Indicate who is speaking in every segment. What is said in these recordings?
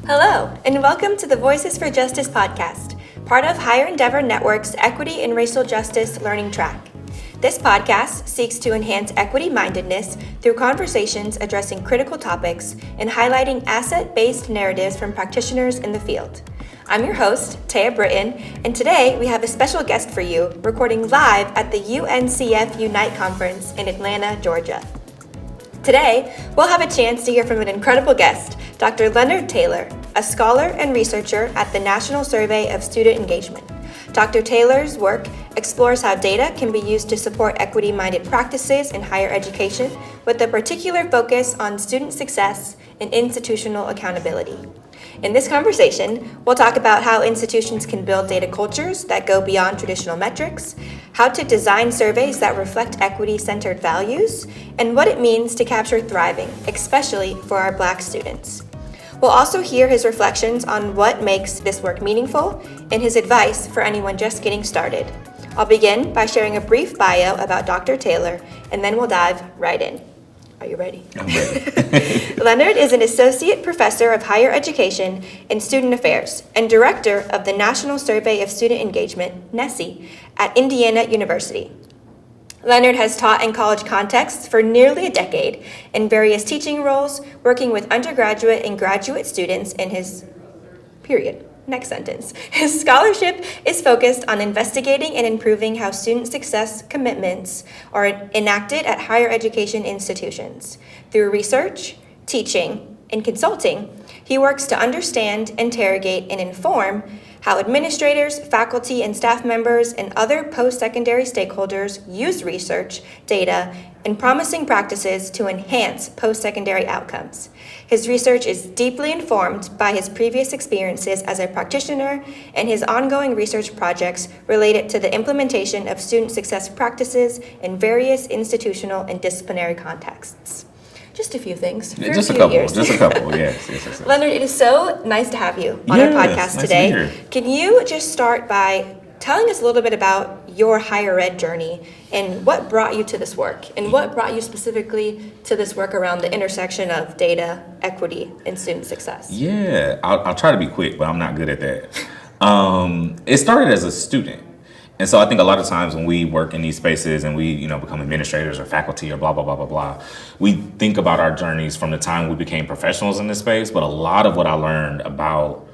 Speaker 1: Hello, and welcome to the Voices for Justice podcast, part of Higher Endeavor Network's Equity and Racial Justice Learning Track. This podcast seeks to enhance equity-mindedness through conversations addressing critical topics and highlighting asset-based narratives from practitioners in the field. I'm your host, Taya Britten, and today we have a special guest for you, recording live at the UNCF UNITE Conference in Atlanta, Georgia. Today, we'll have a chance to hear from an incredible guest, Dr. Leonard Taylor, a scholar and researcher at the National Survey of Student Engagement. Dr. Taylor's work explores how data can be used to support equity-minded practices in higher education, with a particular focus on student success and institutional accountability. In this conversation, we'll talk about how institutions can build data cultures that go beyond traditional metrics, how to design surveys that reflect equity-centered values, and what it means to capture thriving, especially for our Black students. We'll also hear his reflections on what makes this work meaningful and his advice for anyone just getting started. I'll begin by sharing a brief bio about Dr. Taylor, and then we'll dive right in. Are you ready?
Speaker 2: I'm ready.
Speaker 1: Leonard is an associate professor of higher education and student affairs and director of the National Survey of Student Engagement, NSSE, at Indiana University. Leonard has taught in college contexts for nearly a decade in various teaching roles, working with undergraduate and graduate students in his Next sentence. His scholarship is focused on investigating and improving how student success commitments are enacted at higher education institutions. Through research, teaching, and consulting, he works to understand, interrogate, and inform how administrators, faculty, and staff members, and other post-secondary stakeholders use research, data, and promising practices to enhance post-secondary outcomes. His research is deeply informed by his previous experiences as a practitioner and his ongoing research projects related to the implementation of student success practices in various institutional and disciplinary contexts. Just a few things.
Speaker 2: Just a couple, yes.
Speaker 1: Leonard, it is so nice to have you on our podcast today.
Speaker 2: Nice to be here.
Speaker 1: Can you just start by telling us a little bit about your higher ed journey and what brought you to this work and what brought you specifically to this work around the intersection of data, equity, and student success?
Speaker 2: Yeah, I'll try to be quick, but I'm not good at that. It started as a student. And so I think a lot of times when we work in these spaces and we, become administrators or faculty or blah, blah, blah, blah, blah, we think about our journeys from the time we became professionals in this space. But a lot of what I learned about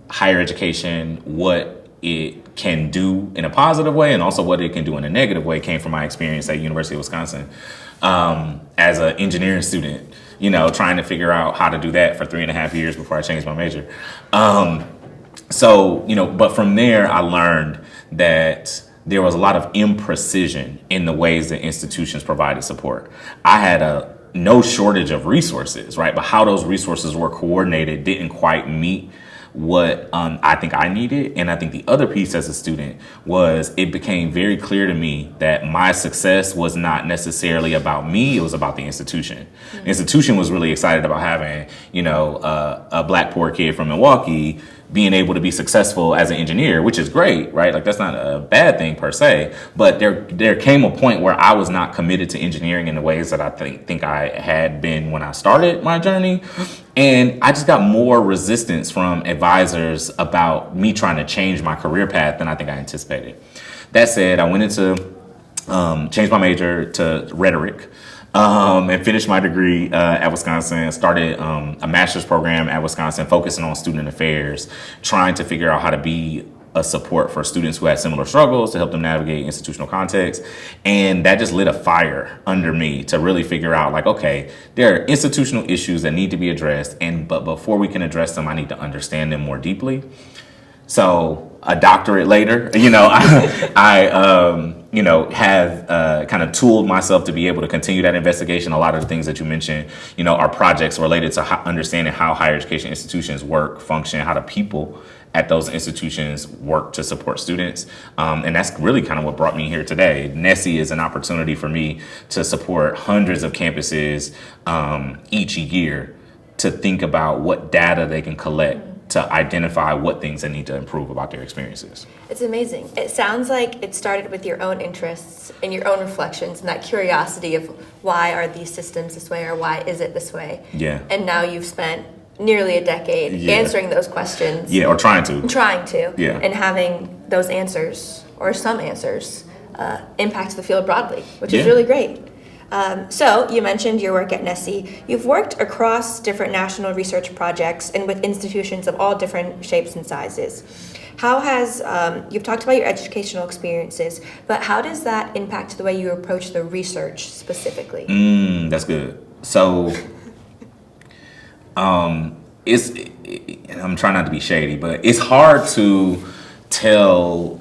Speaker 2: higher education, what it can do in a positive way and also what it can do in a negative way came from my experience at University of Wisconsin as an engineering student, trying to figure out how to do that for 3.5 years before I changed my major. But from there, I learned that there was a lot of imprecision in the ways that institutions provided support. I had no shortage of resources, right? But how those resources were coordinated didn't quite meet what I think I needed. And I think the other piece as a student was it became very clear to me that my success was not necessarily about me, it was about the institution. Mm-hmm. The institution was really excited about having, a Black poor kid from Milwaukee being able to be successful as an engineer, which is great, right? Like that's not a bad thing per se, but there came a point where I was not committed to engineering in the ways that I think I had been when I started my journey. And I just got more resistance from advisors about me trying to change my career path than I think I anticipated. That said, I went into, changed my major to rhetoric. And finished my degree at Wisconsin, started a master's program at Wisconsin focusing on student affairs, trying to figure out how to be a support for students who had similar struggles to help them navigate institutional context. And that just lit a fire under me to really figure out okay, there are institutional issues that need to be addressed. But before we can address them, I need to understand them more deeply. So a doctorate later, I have kind of tooled myself to be able to continue that investigation. A lot of the things that you mentioned, are projects related to understanding how higher education institutions work, function, how the people at those institutions work to support students. And that's really kind of what brought me here today. NSSE is an opportunity for me to support hundreds of campuses each year to think about what data they can collect to identify what things they need to improve about their experiences.
Speaker 1: It's amazing. It sounds like it started with your own interests and your own reflections and that curiosity of why are these systems this way or why is it this way?
Speaker 2: Yeah.
Speaker 1: And now you've spent nearly a decade answering those questions.
Speaker 2: Yeah, or trying to.
Speaker 1: Yeah. And having those answers, or some answers, impact the field broadly, which is really great. So you mentioned your work at NSSE. You've worked across different national research projects and with institutions of all different shapes and sizes. How has, you've talked about your educational experiences, but how does that impact the way you approach the research specifically?
Speaker 2: That's good. So, I'm trying not to be shady, but it's hard to tell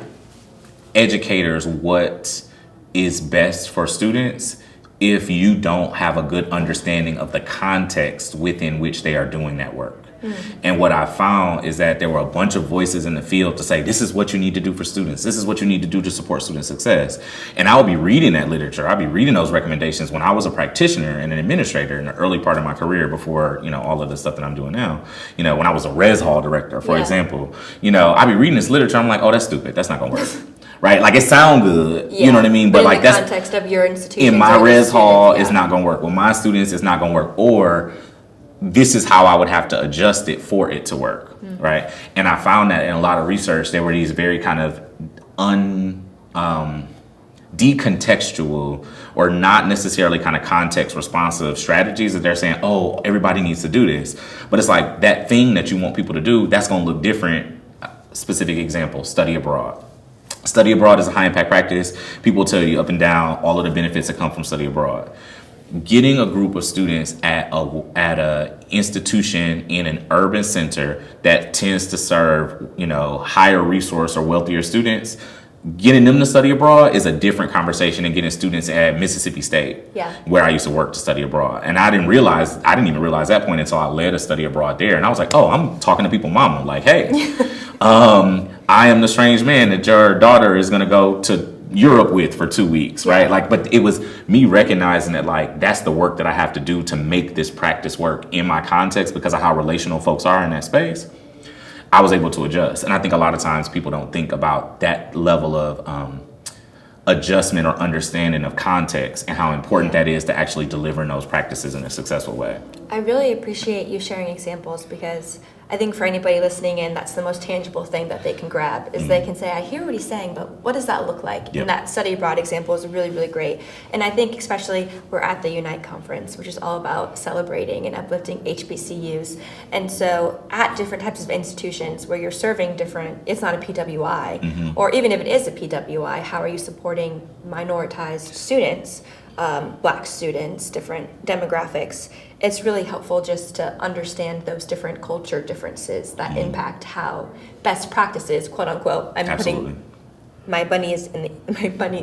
Speaker 2: educators what is best for students if you don't have a good understanding of the context within which they are doing that work. And what I found is that there were a bunch of voices in the field to say, this is what you need to do for students. This is what you need to do to support student success. And I would be reading that literature. I'd be reading those recommendations when I was a practitioner and an administrator in the early part of my career before, all of the stuff that I'm doing now. When I was a res hall director, for example, I'd be reading this literature. I'm like, oh, that's stupid. That's not going to work. Right? Like, it sounds good. You know what I mean? But like,
Speaker 1: in the context of your institution.
Speaker 2: In my res hall, it's not going to work. With my students, it's not going to work. Or this is how I would have to adjust it for it to work, right? And I found that in a lot of research, there were these very kind of decontextual or not necessarily kind of context responsive strategies that they're saying, oh, everybody needs to do this. But it's like that thing that you want people to do, that's going to look different. Specific example, study abroad. Study abroad is a high impact practice. People tell you up and down all of the benefits that come from study abroad. Getting a group of students at a institution in an urban center that tends to serve, higher resource or wealthier students, getting them to study abroad is a different conversation than getting students at Mississippi State, where I used to work, to study abroad. And I didn't even realize that point until I led a study abroad there. And I was like, oh, I'm talking to people mama, like, hey, I am the strange man that your daughter is going to go to Europe with for 2 weeks, right? Like, but it was me recognizing that, like, that's the work that I have to do to make this practice work in my context because of how relational folks are in that space. I was able to adjust. And I think a lot of times people don't think about that level of adjustment or understanding of context and how important that is to actually delivering those practices in a successful way.
Speaker 1: I really appreciate you sharing examples because I think for anybody listening in, that's the most tangible thing that they can grab is they can say, I hear what he's saying, but what does that look like? And that study abroad example is really, really great. And I think especially we're at the UNITE Conference, which is all about celebrating and uplifting HBCUs. And so at different types of institutions where you're serving different, it's not a PWI, or even if it is a PWI, how are you supporting minoritized students? Black students, different demographics, it's really helpful just to understand those different culture differences that impact how best practices, quote unquote, I'm putting my bunny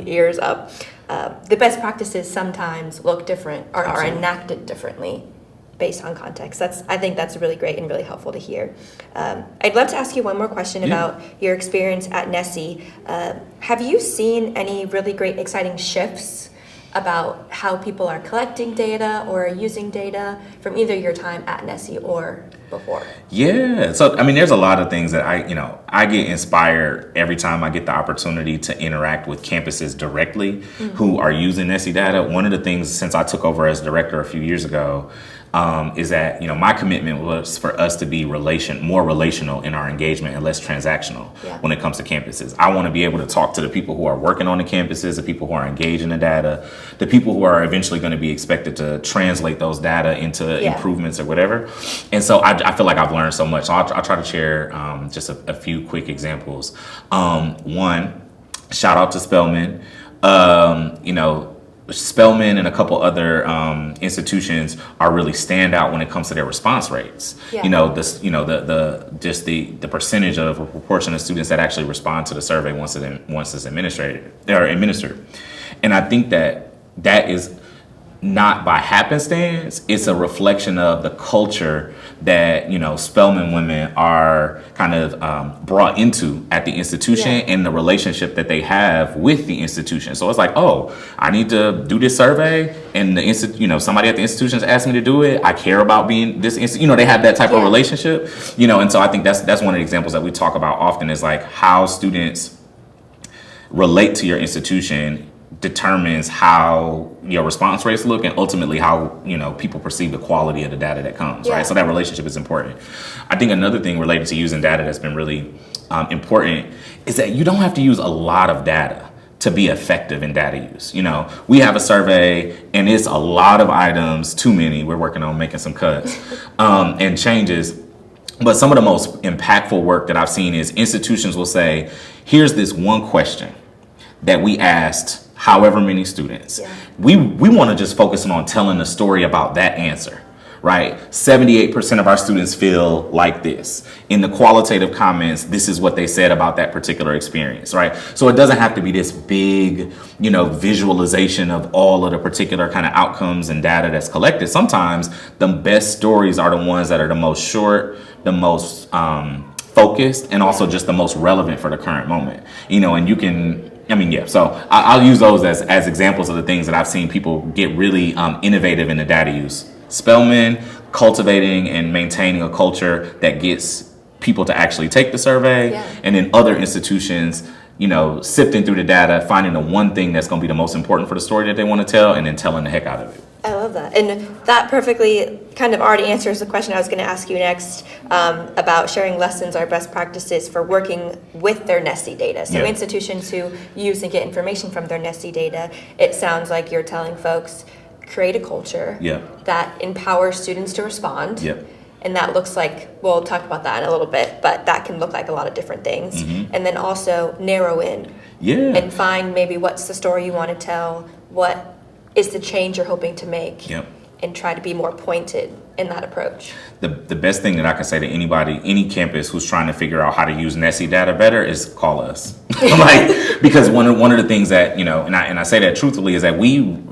Speaker 1: ears up. The best practices sometimes look different or are enacted differently based on context. I think that's really great and really helpful to hear. I'd love to ask you one more question about your experience at NSSE. Have you seen any really great, exciting shifts about how people are collecting data or using data from either your time at NSSE or before? Yeah,
Speaker 2: so I mean, there's a lot of things that I get inspired every time I get the opportunity to interact with campuses directly who are using NSSE data. One of the things since I took over as director a few years ago is that my commitment was for us to be more relational in our engagement and less transactional when it comes to campuses. I want to be able to talk to the people who are working on the campuses, the people who are engaging the data, the people who are eventually going to be expected to translate those data into improvements or whatever. And so I feel like I've learned so much. So I'll try to share just a few quick examples. One, shout out to Spelman. Spelman and a couple other institutions are really stand out when it comes to their response rates. The percentage of a proportion of students that actually respond to the survey once it's administered. And I think that is not by happenstance. It's a reflection of the culture that Spelman women are kind of brought into at the institution and the relationship that they have with the institution. So it's like, oh, I need to do this survey, and the somebody at the institution has asked me to do it. I care about being this they have that type of relationship. And so I think that's one of the examples that we talk about often is like how students relate to your institution determines how your response rates look and ultimately how, people perceive the quality of the data that comes, right? So that relationship is important. I think another thing related to using data that's been really important is that you don't have to use a lot of data to be effective in data use. We have a survey and it's a lot of items, too many. We're working on making some cuts and changes. But some of the most impactful work that I've seen is institutions will say, here's this one question that we asked however many students. We want to just focus on telling the story about that answer, right? 78% of our students feel like this. In the qualitative comments, this is what they said about that particular experience, right? So it doesn't have to be this big, visualization of all of the particular kind of outcomes and data that's collected. Sometimes the best stories are the ones that are the most short, the most focused, and also just the most relevant for the current moment, and you can, so I'll use those as examples of the things that I've seen people get really innovative in the data use. Spelman, cultivating and maintaining a culture that gets people to actually take the survey, and then other institutions, sifting through the data, finding the one thing that's going to be the most important for the story that they want to tell, and then telling the heck out of it.
Speaker 1: I love that. And that perfectly kind of already answers the question I was going to ask you next about sharing lessons or best practices for working with their NSSE data. So institutions who use and get information from their NSSE data, it sounds like you're telling folks, create a culture that empowers students to respond. And that looks like, we'll talk about that in a little bit, but that can look like a lot of different things. And then also narrow in and find maybe what's the story you want to tell, what is the change you're hoping to make, and try to be more pointed in that approach.
Speaker 2: The best thing that I can say to anybody, any campus who's trying to figure out how to use NSSE data better is call us. Because one of the things that, and I say that truthfully, is that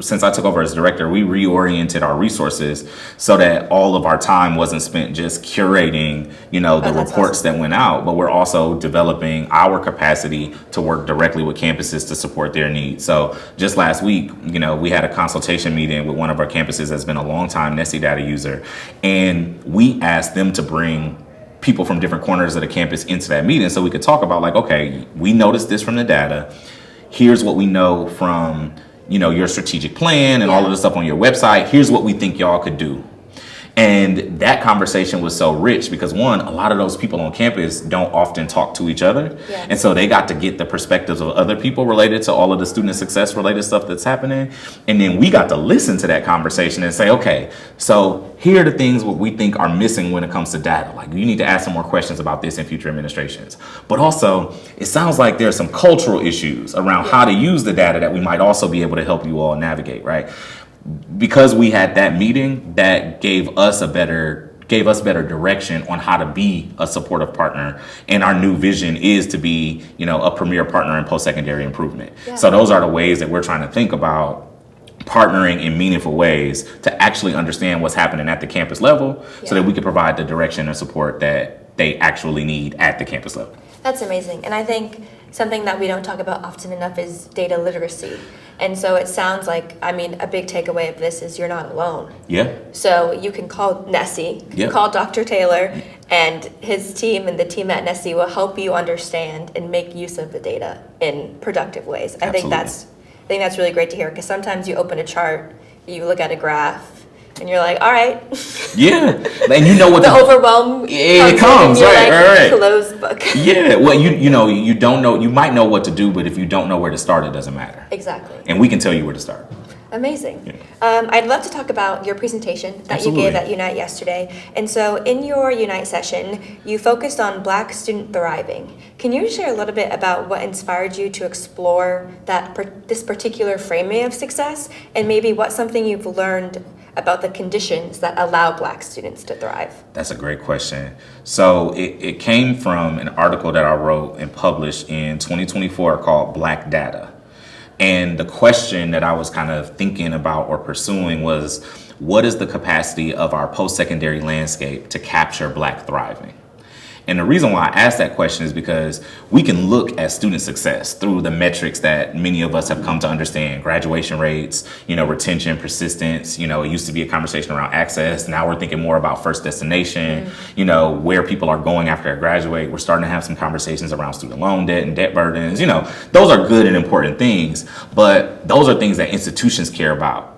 Speaker 2: since I took over as director, we reoriented our resources so that all of our time wasn't spent just curating, the reports that went out, but we're also developing our capacity to work directly with campuses to support their needs. So just last week, we had a consultation meeting with one of our campuses that's been a long time NSSE data user, and we asked them to bring people from different corners of the campus into that meeting so we could talk about, like, okay, we noticed this from the data. Here's what we know from, your strategic plan and all of the stuff on your website. Here's what we think y'all could do. And that conversation was so rich because, one, a lot of those people on campus don't often talk to each other. And so they got to get the perspectives of other people related to all of the student success related stuff that's happening. And then we got to listen to that conversation and say, okay, so here are the things what we think are missing when it comes to data. Like, you need to ask some more questions about this in future administrations. But also, it sounds like there's some cultural issues around how to use the data that we might also be able to help you all navigate, right? Because we had that meeting, that gave us better direction on how to be a supportive partner. And our new vision is to be, a premier partner in post-secondary improvement. So those are the ways that we're trying to think about partnering in meaningful ways to actually understand what's happening at the campus level so that we can provide the direction and support that they actually need at the campus level.
Speaker 1: That's amazing. And I think something that we don't talk about often enough is data literacy. And so it sounds like, a big takeaway of this is you're not alone. So you can call NSSE, call Dr. Taylor, and his team and the team at NSSE will help you understand and make use of the data in productive ways. I think that's really great to hear, because sometimes you open a chart, you look at a graph, and you're like, all right.
Speaker 2: And you know what
Speaker 1: the overwhelm
Speaker 2: comes, right.
Speaker 1: Closed book.
Speaker 2: Well, you don't know, you might know what to do, but if you don't know where to start, it doesn't matter.
Speaker 1: Exactly.
Speaker 2: And we can tell you where to start.
Speaker 1: Amazing. I'd love to talk about your presentation that you gave at Unite yesterday. And so in your Unite session, you focused on Black student thriving. Can you share a little bit about what inspired you to explore this particular framing of success, and maybe what's something you've learned about the conditions that allow Black students to thrive?
Speaker 2: That's a great question. So it came from an article that I wrote and published in 2024 called Black Data. And the question that I was kind of thinking about or pursuing was, what is the capacity of our post-secondary landscape to capture Black thriving? And the reason why I ask that question is because we can look at student success through the metrics that many of us have come to understand: graduation rates, retention, persistence. It used to be a conversation around access. Now we're thinking more about first destination, where people are going after they graduate. We're starting to have some conversations around student loan debt and debt burdens. Those are good and important things, but those are things that institutions care about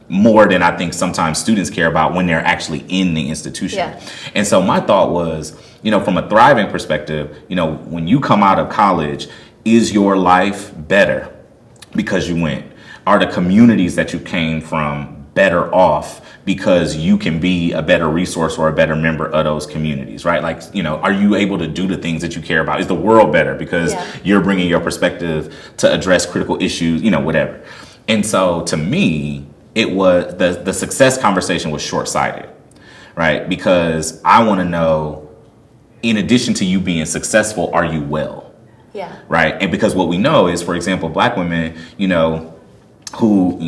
Speaker 2: more than I think sometimes students care about when they're actually in the institution. Yeah. And so my thought was, from a thriving perspective, when you come out of college, is your life better because you went? Are the communities that you came from better off because you can be a better resource or a better member of those communities, right? Like, are you able to do the things that you care about? Is the world better because you're bringing your perspective to address critical issues, whatever. And so to me, it was the success conversation was short-sighted, right? Because I want to know, in addition to you being successful, are you well? Yeah. Right. And because what we know is, for example, Black women, who,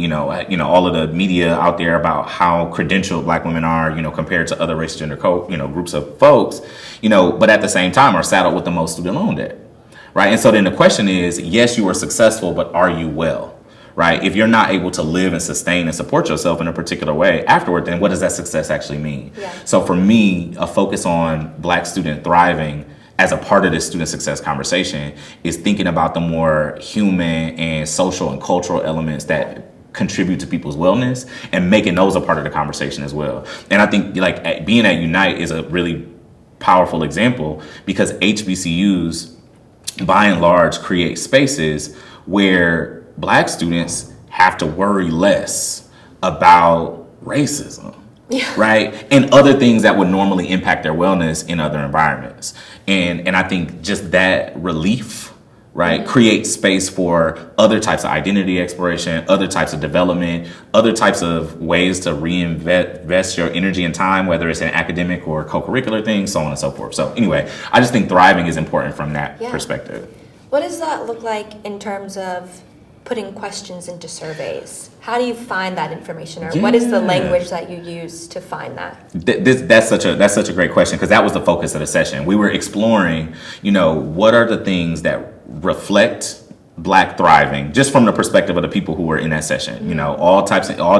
Speaker 2: all of the media out there about how credentialed Black women are, compared to other race, gender, groups of folks, but at the same time are saddled with the most student loan debt. Right. And so then the question is, yes, you are successful, but are you well? Right? If you're not able to live and sustain and support yourself in a particular way afterward, then what does that success actually mean? Yeah. So for me, a focus on Black student thriving as a part of this student success conversation is thinking about the more human and social and cultural elements that contribute to people's wellness and making those a part of the conversation as well. And I think being at Unite is a really powerful example because HBCUs, by and large, create spaces where Black students have to worry less about racism, right? And other things that would normally impact their wellness in other environments. And I think just that relief, right, creates space for other types of identity exploration, other types of development, other types of ways to reinvest your energy and time, whether it's in academic or co-curricular things, so on and so forth. So anyway, I just think thriving is important from that perspective.
Speaker 1: What does that look like in terms of putting questions into surveys? How do you find that information, or what is the language that you use to find that?
Speaker 2: That's such a great question, because that was the focus of the session. We were exploring, what are the things that reflect Black thriving, just from the perspective of the people who were in that session. All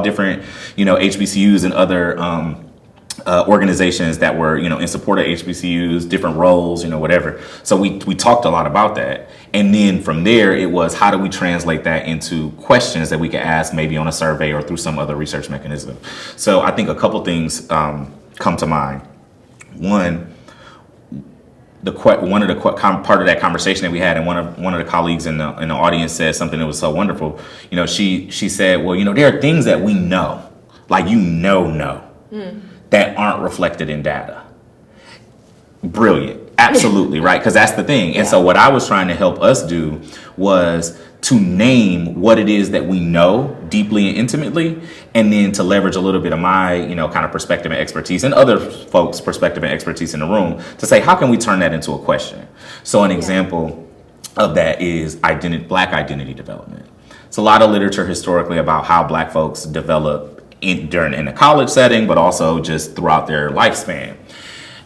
Speaker 2: different, HBCUs and other organizations that were, in support of HBCUs, different roles, whatever. So we talked a lot about that. And then from there, it was, how do we translate that into questions that we could ask maybe on a survey or through some other research mechanism? So I think a couple things come to mind. One, part of that conversation that we had, and one of the colleagues in the audience said something that was so wonderful. She said, well, there are things that we know, like that aren't reflected in data. Brilliant. Absolutely, right? Because that's the thing. And so what I was trying to help us do was to name what it is that we know deeply and intimately, and then to leverage a little bit of my, kind of perspective and expertise, and other folks' perspective and expertise in the room, to say, how can we turn that into a question? So an example of that is Black identity development. It's a lot of literature historically about how Black folks develop in a college setting, but also just throughout their lifespan.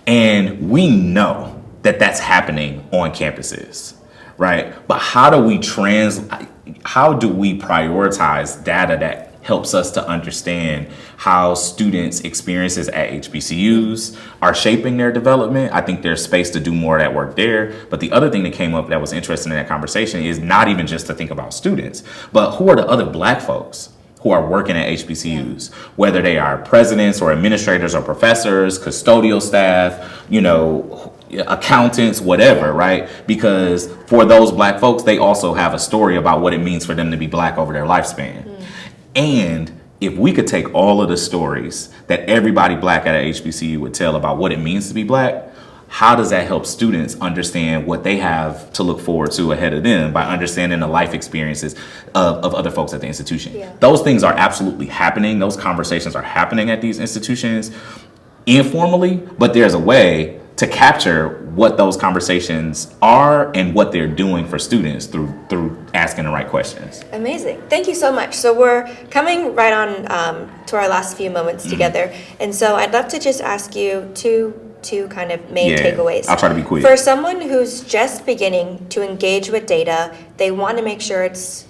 Speaker 2: And we know that that's happening on campuses, right? But how do we prioritize data that helps us to understand how students' experiences at HBCUs are shaping their development? I think there's space to do more of that work there. But the other thing that came up that was interesting in that conversation is not even just to think about students, but who are the other Black folks who are working at HBCUs, whether they are presidents or administrators or professors, custodial staff, accountants, whatever, right? Because for those Black folks, they also have a story about what it means for them to be Black over their lifespan. And if we could take all of the stories that everybody Black at a HBCU would tell about what it means to be Black, how does that help students understand what they have to look forward to ahead of them by understanding the life experiences of other folks at the institution? Yeah. Those things are absolutely happening. Those conversations are happening at these institutions informally, but there's a way to capture what those conversations are and what they're doing for students through asking the right questions.
Speaker 1: Amazing. Thank you so much. So we're coming right on to our last few moments together. And so I'd love to just ask you to two kind of main
Speaker 2: Yeah,
Speaker 1: takeaways.
Speaker 2: I'll try to be quick.
Speaker 1: For someone who's just beginning to engage with data, they want to make sure it's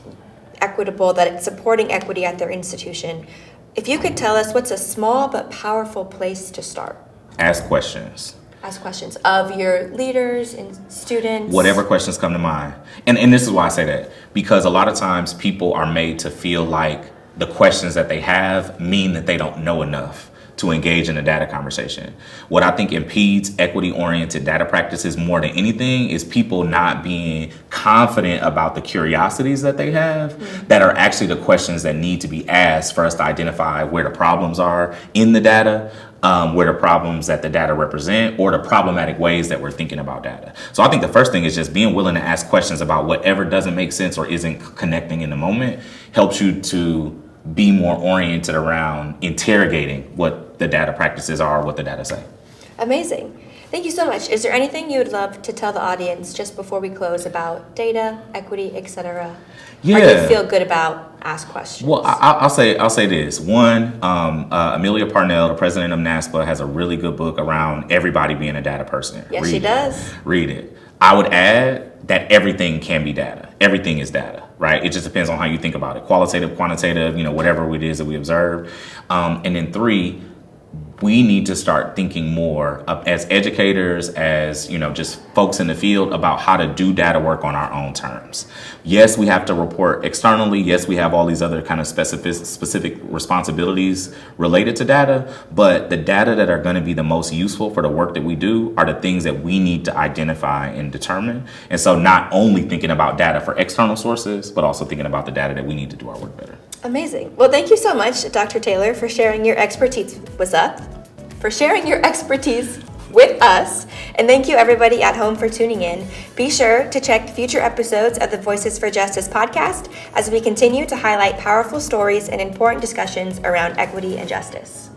Speaker 1: equitable, that it's supporting equity at their institution. If you could tell us what's a small but powerful place to start?
Speaker 2: Ask questions.
Speaker 1: Ask questions of your leaders and students.
Speaker 2: Whatever questions come to mind. And this is why I say that. Because a lot of times people are made to feel like the questions that they have mean that they don't know enough to engage in a data conversation. What I think impedes equity-oriented data practices more than anything is people not being confident about the curiosities that they have that are actually the questions that need to be asked for us to identify where the problems are in the data, where the problems that the data represent, or the problematic ways that we're thinking about data. So I think the first thing is just being willing to ask questions about whatever doesn't make sense or isn't connecting in the moment helps you to be more oriented around interrogating what the data practices are, what the data say.
Speaker 1: Amazing. Thank you so much. Is there anything you would love to tell the audience just before we close about data, equity, etc.?
Speaker 2: Yeah.
Speaker 1: Or do you feel good about ask questions?
Speaker 2: Well, I'll say this. One, Amelia Parnell, the president of NASPA, has a really good book around everybody being a data person.
Speaker 1: Yes, she does.
Speaker 2: Read it. I would add that everything can be data. Everything is data, right? It just depends on how you think about it. Qualitative, quantitative, whatever it is that we observe. And then three, we need to start thinking more as educators, as just folks in the field, about how to do data work on our own terms. Yes, we have to report externally. Yes, we have all these other kind of specific responsibilities related to data, but the data that are going to be the most useful for the work that we do are the things that we need to identify and determine. And so not only thinking about data for external sources, but also thinking about the data that we need to do our work better.
Speaker 1: Amazing. Well, thank you so much, Dr. Taylor, for sharing your expertise with us. And thank you, everybody at home, for tuning in. Be sure to check future episodes of the Voices for Justice podcast as we continue to highlight powerful stories and important discussions around equity and justice.